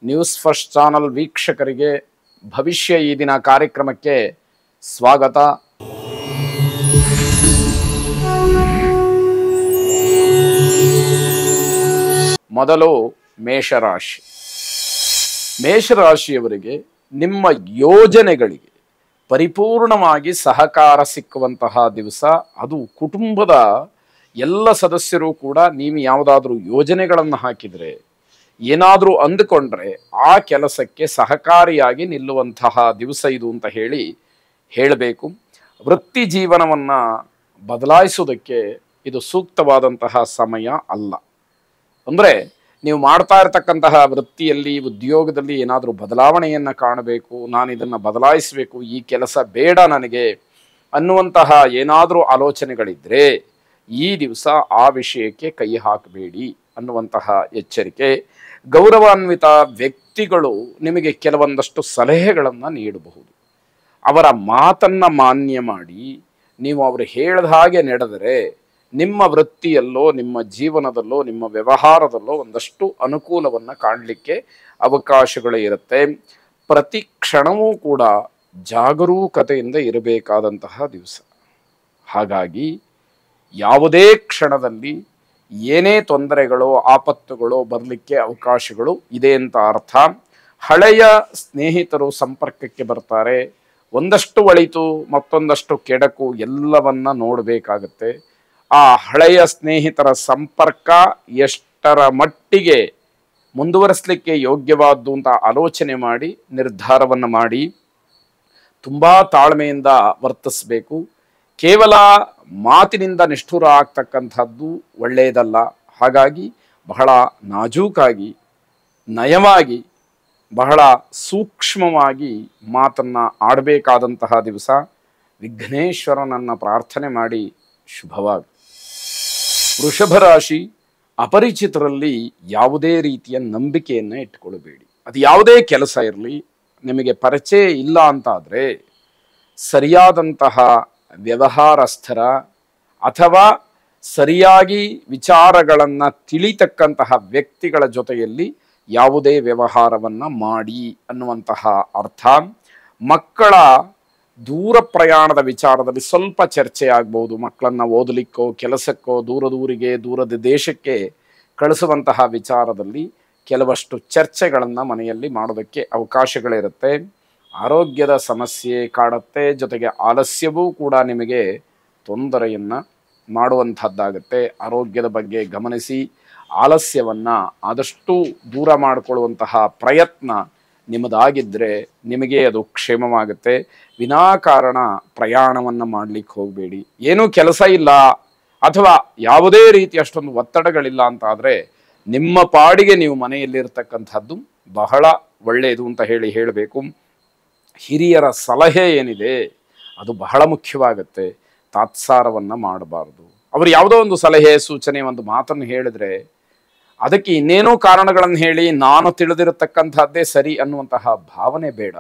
News first channel ವೀಕ್ಷಕರಿಗೆ ಭವಿಷ್ಯ ಈ ದಿನ ಕಾರ್ಯಕ್ರಮಕ್ಕೆ ಸ್ವಾಗತ. ಮೊದಲು ಮೇಷರಾಶಿ. ಮೇಷರಾಶಿಯವರಿಗೆ ನಿಮ್ಮ ಯೋಜನೆಗಳಿಗೆ ಪರಿಪೂರ್ಣವಾಗಿ ಸಹಕಾರ ಸಿಕ್ಕುವಂತಹ ದಿವಸ. ಅದು ಕುಟುಂಬದ ಎಲ್ಲ ಸದಸ್ಯರು ಕೂಡ ನೀವು ಯಾವುದಾದ್ರೂ ಯೋಜನೆಗಳನ್ನು ಹಾಕಿದರೆ, ಏನಾದರೂ ಅಂದುಕೊಂಡ್ರೆ ಆ ಕೆಲಸಕ್ಕೆ ಸಹಕಾರಿಯಾಗಿ ನಿಲ್ಲುವಂತಹ ದಿವಸ ಇದು ಅಂತ ಹೇಳಬೇಕು. ವೃತ್ತಿ ಜೀವನವನ್ನು ಬದಲಾಯಿಸೋದಕ್ಕೆ ಇದು ಸೂಕ್ತವಾದಂತಹ ಸಮಯ ಅಲ್ಲ. ಅಂದರೆ ನೀವು ಮಾಡ್ತಾ ಇರತಕ್ಕಂತಹ ವೃತ್ತಿಯಲ್ಲಿ, ಉದ್ಯೋಗದಲ್ಲಿ ಏನಾದರೂ ಬದಲಾವಣೆಯನ್ನು ಕಾಣಬೇಕು, ನಾನು ಇದನ್ನು ಬದಲಾಯಿಸಬೇಕು, ಈ ಕೆಲಸ ಬೇಡ ನನಗೆ ಅನ್ನುವಂತಹ ಏನಾದರೂ ಆಲೋಚನೆಗಳಿದ್ದರೆ ಈ ದಿವಸ ಆ ವಿಷಯಕ್ಕೆ ಕೈ ಹಾಕಬೇಡಿ ಅನ್ನುವಂತಹ ಎಚ್ಚರಿಕೆ. ಗೌರವಾನ್ವಿತ ವ್ಯಕ್ತಿಗಳು ನಿಮಗೆ ಕೆಲವೊಂದಷ್ಟು ಸಲಹೆಗಳನ್ನು ನೀಡಬಹುದು. ಅವರ ಮಾತನ್ನು ಮಾನ್ಯ ಮಾಡಿ ನೀವು ಅವರು ಹೇಳಿದ ಹಾಗೆ ನಡೆದರೆ ನಿಮ್ಮ ವೃತ್ತಿಯಲ್ಲೋ, ನಿಮ್ಮ ಜೀವನದಲ್ಲೋ, ನಿಮ್ಮ ವ್ಯವಹಾರದಲ್ಲೋ ಒಂದಷ್ಟು ಅನುಕೂಲವನ್ನು ಕಾಣಲಿಕ್ಕೆ ಅವಕಾಶಗಳು ಇರುತ್ತೆ. ಪ್ರತಿ ಕ್ಷಣವೂ ಕೂಡ ಜಾಗರೂಕತೆಯಿಂದ ಇರಬೇಕಾದಂತಹ ದಿವಸ. ಹಾಗಾಗಿ ಯಾವುದೇ ಕ್ಷಣದಲ್ಲಿ ಏನೇ ತೊಂದರೆಗಳು, ಆಪತ್ತುಗಳು ಬರಲಿಕ್ಕೆ ಅವಕಾಶಗಳು ಇದೆ ಅಂತ ಅರ್ಥ. ಹಳೆಯ ಸ್ನೇಹಿತರು ಸಂಪರ್ಕಕ್ಕೆ ಬರ್ತಾರೆ. ಒಂದಷ್ಟು ಒಳಿತು, ಮತ್ತೊಂದಷ್ಟು ಕೆಡಕು ಎಲ್ಲವನ್ನ ನೋಡಬೇಕಾಗತ್ತೆ. ಆ ಹಳೆಯ ಸ್ನೇಹಿತರ ಸಂಪರ್ಕ ಎಷ್ಟರ ಮಟ್ಟಿಗೆ ಮುಂದುವರಿಸಲಿಕ್ಕೆ ಯೋಗ್ಯವಾದ್ದು ಅಂತ ಆಲೋಚನೆ ಮಾಡಿ ನಿರ್ಧಾರವನ್ನು ಮಾಡಿ ತುಂಬ ತಾಳ್ಮೆಯಿಂದ ವರ್ತಿಸಬೇಕು. ಕೇವಲ ಮಾತಿನಿಂದ ನಿಷ್ಠುರ ಆಗ್ತಕ್ಕಂಥದ್ದು ಒಳ್ಳೆಯದಲ್ಲ. ಹಾಗಾಗಿ ಬಹಳ ನಾಜೂಕಾಗಿ, ನಯವಾಗಿ, ಬಹಳ ಸೂಕ್ಷ್ಮವಾಗಿ ಮಾತನ್ನು ಆಡಬೇಕಾದಂತಹ ದಿವಸ. ವಿಘ್ನೇಶ್ವರನನ್ನು ಪ್ರಾರ್ಥನೆ ಮಾಡಿ ಶುಭವಾಗಿ. ವೃಷಭ ರಾಶಿ. ಅಪರಿಚಿತರಲ್ಲಿ ಯಾವುದೇ ರೀತಿಯ ನಂಬಿಕೆಯನ್ನು ಇಟ್ಟುಕೊಳ್ಳಬೇಡಿ. ಅದು ಯಾವುದೇ ಕೆಲಸ ಇರಲಿ, ನಿಮಗೆ ಪರಿಚಯ ಇಲ್ಲ ಅಂತಾದರೆ ಸರಿಯಾದಂತಹ ವ್ಯವಹಾರಸ್ಥರ ಅಥವಾ ಸರಿಯಾಗಿ ವಿಚಾರಗಳನ್ನು ತಿಳಿತಕ್ಕಂತಹ ವ್ಯಕ್ತಿಗಳ ಜೊತೆಯಲ್ಲಿ ಯಾವುದೇ ವ್ಯವಹಾರವನ್ನು ಮಾಡಿ ಅನ್ನುವಂತಹ ಅರ್ಥ. ಮಕ್ಕಳ ದೂರ ಪ್ರಯಾಣದ ವಿಚಾರದಲ್ಲಿ ಸ್ವಲ್ಪ ಚರ್ಚೆ ಆಗ್ಬೋದು. ಮಕ್ಕಳನ್ನು ಓದಲಿಕ್ಕೋ, ಕೆಲಸಕ್ಕೋ, ದೂರದ ದೇಶಕ್ಕೆ ಕಳಿಸುವಂತಹ ವಿಚಾರದಲ್ಲಿ ಕೆಲವಷ್ಟು ಚರ್ಚೆಗಳನ್ನು ಮನೆಯಲ್ಲಿ ಮಾಡೋದಕ್ಕೆ ಅವಕಾಶಗಳಿರುತ್ತೆ. ಆರೋಗ್ಯದ ಸಮಸ್ಯೆ ಕಾಡುತ್ತೆ. ಜೊತೆಗೆ ಆಲಸ್ಯವೂ ಕೂಡ ನಿಮಗೆ ತೊಂದರೆಯನ್ನು ಮಾಡುವಂಥದ್ದಾಗುತ್ತೆ. ಆರೋಗ್ಯದ ಬಗ್ಗೆ ಗಮನಿಸಿ. ಆಲಸ್ಯವನ್ನು ಆದಷ್ಟು ದೂರ ಮಾಡಿಕೊಳ್ಳುವಂತಹ ಪ್ರಯತ್ನ ನಿಮ್ಮದಾಗಿದ್ದರೆ ನಿಮಗೆ ಅದು ಕ್ಷೇಮವಾಗುತ್ತೆ. ವಿನಾಕಾರಣ ಪ್ರಯಾಣವನ್ನು ಮಾಡಲಿಕ್ಕೆ ಹೋಗಬೇಡಿ. ಏನೂ ಕೆಲಸ ಇಲ್ಲ ಅಥವಾ ಯಾವುದೇ ರೀತಿ ಅಷ್ಟೊಂದು ಒತ್ತಡಗಳಿಲ್ಲ ಅಂತಾದರೆ ನಿಮ್ಮ ಪಾಡಿಗೆ ನೀವು ಮನೆಯಲ್ಲಿರ್ತಕ್ಕಂಥದ್ದು ಬಹಳ ಒಳ್ಳೆಯದು ಅಂತ ಹೇಳಬೇಕು. ಹಿರಿಯರ ಸಲಹೆ ಏನಿದೆ ಅದು ಬಹಳ ಮುಖ್ಯವಾಗುತ್ತೆ. ತಾತ್ಸಾರವನ್ನು ಮಾಡಬಾರ್ದು. ಅವರು ಯಾವುದೋ ಒಂದು ಸಲಹೆ, ಸೂಚನೆ, ಒಂದು ಮಾತನ್ನು ಹೇಳಿದರೆ ಅದಕ್ಕೆ ಇನ್ನೇನೋ ಕಾರಣಗಳನ್ನು ಹೇಳಿ ನಾನು ತಿಳಿದಿರತಕ್ಕಂಥದ್ದೇ ಸರಿ ಅನ್ನುವಂತಹ ಭಾವನೆ ಬೇಡ.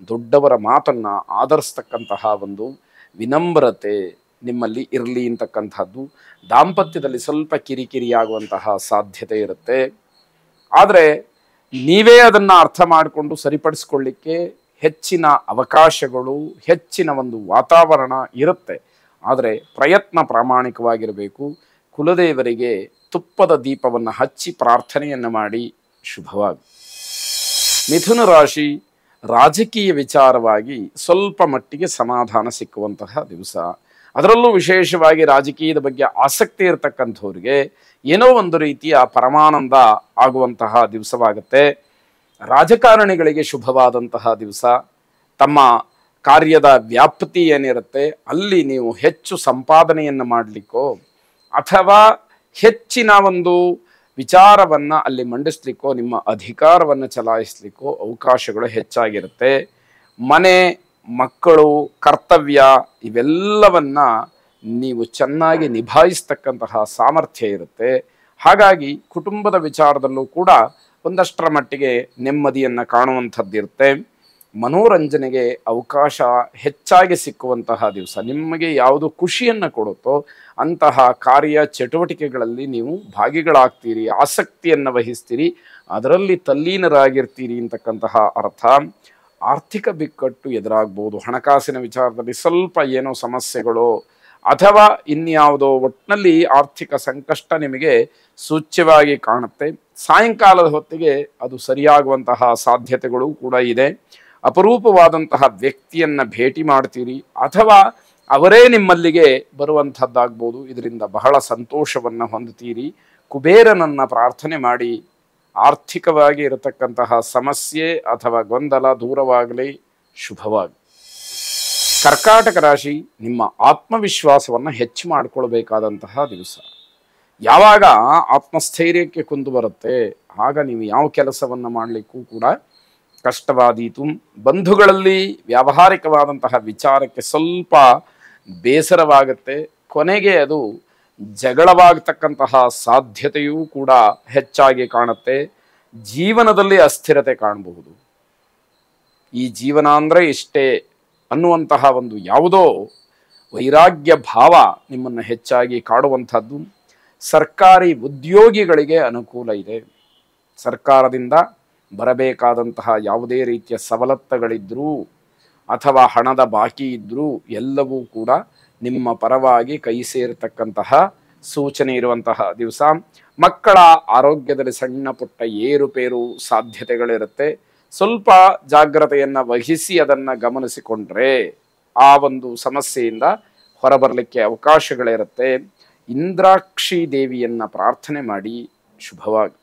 ದೊಡ್ಡವರ ಮಾತನ್ನು ಆಧರಿಸ್ತಕ್ಕಂತಹ ಒಂದು ವಿನಮ್ರತೆ ನಿಮ್ಮಲ್ಲಿ ಇರಲಿ ಅಂತಕ್ಕಂಥದ್ದು. ದಾಂಪತ್ಯದಲ್ಲಿ ಸ್ವಲ್ಪ ಕಿರಿಕಿರಿಯಾಗುವಂತಹ ಸಾಧ್ಯತೆ ಇರುತ್ತೆ. ಆದರೆ ನೀವೇ ಅದನ್ನು ಅರ್ಥ ಮಾಡಿಕೊಂಡು ಸರಿಪಡಿಸ್ಕೊಳ್ಳಿಕ್ಕೆ ಹೆಚ್ಚಿನ ಅವಕಾಶಗಳು, ಹೆಚ್ಚಿನ ಒಂದು ವಾತಾವರಣ ಇರುತ್ತೆ. ಆದರೆ ಪ್ರಯತ್ನ ಪ್ರಾಮಾಣಿಕವಾಗಿರಬೇಕು. ಕುಲದೇವರಿಗೆ ತುಪ್ಪದ ದೀಪವನ್ನು ಹಚ್ಚಿ ಪ್ರಾರ್ಥನೆಯನ್ನು ಮಾಡಿ ಶುಭವಾಗಿ. ಮಿಥುನ ರಾಶಿ. ರಾಜಕೀಯ ವಿಚಾರವಾಗಿ ಸ್ವಲ್ಪ ಮಟ್ಟಿಗೆ ಸಮಾಧಾನ ಸಿಕ್ಕುವಂತಹ ದಿವಸ. ಅದರಲ್ಲೂ ವಿಶೇಷವಾಗಿ ರಾಜಕೀಯದ ಬಗ್ಗೆ ಆಸಕ್ತಿ ಇರತಕ್ಕಂಥವ್ರಿಗೆ ಏನೋ ಒಂದು ರೀತಿಯ ಪರಮಾನಂದ ಆಗುವಂತಹ ದಿವಸವಾಗುತ್ತೆ. ರಾಜಕಾರಣಿಗಳಿಗೆ ಶುಭವಾದಂತಹ ದಿವಸ. ತಮ್ಮ ಕಾರ್ಯದ ವ್ಯಾಪ್ತಿ ಏನಿರುತ್ತೆ ಅಲ್ಲಿ ನೀವು ಹೆಚ್ಚು ಸಂಪಾದನೆಯನ್ನು ಮಾಡಲಿಕ್ಕೋ ಅಥವಾ ಹೆಚ್ಚಿನ ಒಂದು ವಿಚಾರವನ್ನು ಅಲ್ಲಿ ಮಂಡಿಸ್ಲಿಕ್ಕೋ, ನಿಮ್ಮ ಅಧಿಕಾರವನ್ನು ಚಲಾಯಿಸಲಿಕ್ಕೋ ಅವಕಾಶಗಳು ಹೆಚ್ಚಾಗಿರುತ್ತೆ. ಮನೆ, ಮಕ್ಕಳು, ಕರ್ತವ್ಯ ಇವೆಲ್ಲವನ್ನ ನೀವು ಚೆನ್ನಾಗಿ ನಿಭಾಯಿಸ್ತಕ್ಕಂತಹ ಸಾಮರ್ಥ್ಯ ಇರುತ್ತೆ. ಹಾಗಾಗಿ ಕುಟುಂಬದ ವಿಚಾರದಲ್ಲೂ ಕೂಡ ಒಂದಷ್ಟರ ಮಟ್ಟಿಗೆ ನೆಮ್ಮದಿಯನ್ನು ಕಾಣುವಂಥದ್ದಿರುತ್ತೆ. ಮನೋರಂಜನೆಗೆ ಅವಕಾಶ ಹೆಚ್ಚಾಗಿ ಸಿಕ್ಕುವಂತಹ ದಿವಸ. ನಿಮಗೆ ಯಾವುದು ಖುಷಿಯನ್ನು ಕೊಡುತ್ತೋ ಅಂತಹ ಕಾರ್ಯ ಚಟುವಟಿಕೆಗಳಲ್ಲಿ ನೀವು ಭಾಗಿಗಳಾಗ್ತೀರಿ, ಆಸಕ್ತಿಯನ್ನು ವಹಿಸ್ತೀರಿ. ಅದರಲ್ಲಿ ತಲ್ಲೀನರಾಗಿರ್ತೀರಿ ಅಂತಕ್ಕಂತಹ ಅರ್ಥ. ಆರ್ಥಿಕ ಬಿಕ್ಕಟ್ಟು ಎದುರಾಗ್ಬೋದು, ಹಣಕಾಸಿನ ವಿಚಾರದಲ್ಲಿ ಸ್ವಲ್ಪ ಏನೋ ಸಮಸ್ಯೆಗಳು ಅಥವಾ ಇನ್ಯಾವುದೋ ಒಟ್ಟಿನಲ್ಲಿ ಆರ್ಥಿಕ ಸಂಕಷ್ಟ ನಿಮಗೆ ಸೂಚ್ಯವಾಗಿ ಕಾಣುತ್ತೆ. ಸಾಯಂಕಾಲದ ಹೊತ್ತಿಗೆ ಅದು ಸರಿಯಾಗುವಂತಹ ಸಾಧ್ಯತೆಗಳು ಕೂಡ ಇದೆ. ಅಪರೂಪವಾದಂತಹ ವ್ಯಕ್ತಿಯನ್ನು ಭೇಟಿ ಮಾಡ್ತೀರಿ ಅಥವಾ ಅವರೇ ನಿಮ್ಮಲ್ಲಿಗೆ ಬರುವಂಥದ್ದಾಗ್ಬೋದು. ಇದರಿಂದ ಬಹಳ ಸಂತೋಷವನ್ನು ಹೊಂದುತ್ತೀರಿ. ಕುಬೇರನನ್ನು ಪ್ರಾರ್ಥನೆ ಮಾಡಿ ಆರ್ಥಿಕವಾಗಿ ಇರತಕ್ಕಂತಹ ಸಮಸ್ಯೆ ಅಥವಾ ಗೊಂದಲ ದೂರವಾಗಲಿ, ಶುಭವಾಗಿ. ಕರ್ಕಾಟಕ ರಾಶಿ, ನಿಮ್ಮ ಆತ್ಮವಿಶ್ವಾಸವನ್ನು ಹೆಚ್ಚು ಮಾಡಿಕೊಳ್ಬೇಕಾದಂತಹ ದಿವಸ. ಯಾವಾಗ ಆತ್ಮಸ್ಥೈರ್ಯಕ್ಕೆ ಕುಂದು ಬರುತ್ತೆ ಆಗ ನೀವು ಯಾವ ಕೆಲಸವನ್ನು ಮಾಡಲಿಕ್ಕೂ ಕೂಡ ಕಷ್ಟವಾದೀತು. ಬಂಧುಗಳಲ್ಲಿ ವ್ಯಾವಹಾರಿಕವಾದಂತಹ ವಿಚಾರಕ್ಕೆ ಸ್ವಲ್ಪ ಬೇಸರವಾಗುತ್ತೆ. ಕೊನೆಗೆ ಅದು ಜಗಳವಾಗತಕ್ಕಂತಹ ಸಾಧ್ಯತೆಯೂ ಕೂಡ ಹೆಚ್ಚಾಗಿ ಕಾಣುತ್ತೆ. ಜೀವನದಲ್ಲಿ ಅಸ್ಥಿರತೆ ಕಾಣಬಹುದು. ಈ ಜೀವನ ಅಂದರೆ ಇಷ್ಟೇ ಅನ್ನುವಂತಹ ಒಂದು ಯಾವುದೋ ವೈರಾಗ್ಯ ಭಾವ ನಿಮ್ಮನ್ನು ಹೆಚ್ಚಾಗಿ ಕಾಡುವಂಥದ್ದು. ಸರ್ಕಾರಿ ಉದ್ಯೋಗಿಗಳಿಗೆ ಅನುಕೂಲ ಇದೆ. ಸರ್ಕಾರದಿಂದ ಬರಬೇಕಾದಂತಹ ಯಾವುದೇ ರೀತಿಯ ಸವಲತ್ತುಗಳಿದ್ರೂ ಅಥವಾ ಹಣದ ಬಾಕಿ ಇದ್ದರೂ ಎಲ್ಲವೂ ಕೂಡ ನಿಮ್ಮ ಪರವಾಗಿ ಕೈ ಸೇರತಕ್ಕಂತಹ ಸೂಚನೆ ಇರುವಂತಹ ದಿವಸ. ಮಕ್ಕಳ ಆರೋಗ್ಯದಲ್ಲಿ ಸಣ್ಣ ಪುಟ್ಟ ಏರುಪೇರು ಸಾಧ್ಯತೆಗಳಿರುತ್ತೆ. ಸ್ವಲ್ಪ ಜಾಗ್ರತೆಯನ್ನು ವಹಿಸಿ ಅದನ್ನು ಗಮನಿಸಿಕೊಂಡ್ರೆ ಆ ಒಂದು ಸಮಸ್ಯೆಯಿಂದ ಹೊರಬರಲಿಕ್ಕೆ ಅವಕಾಶಗಳಿರುತ್ತೆ. ಇಂದ್ರಾಕ್ಷಿ ದೇವಿಯನ್ನು ಪ್ರಾರ್ಥನೆ ಮಾಡಿ, ಶುಭವಾಗಿ.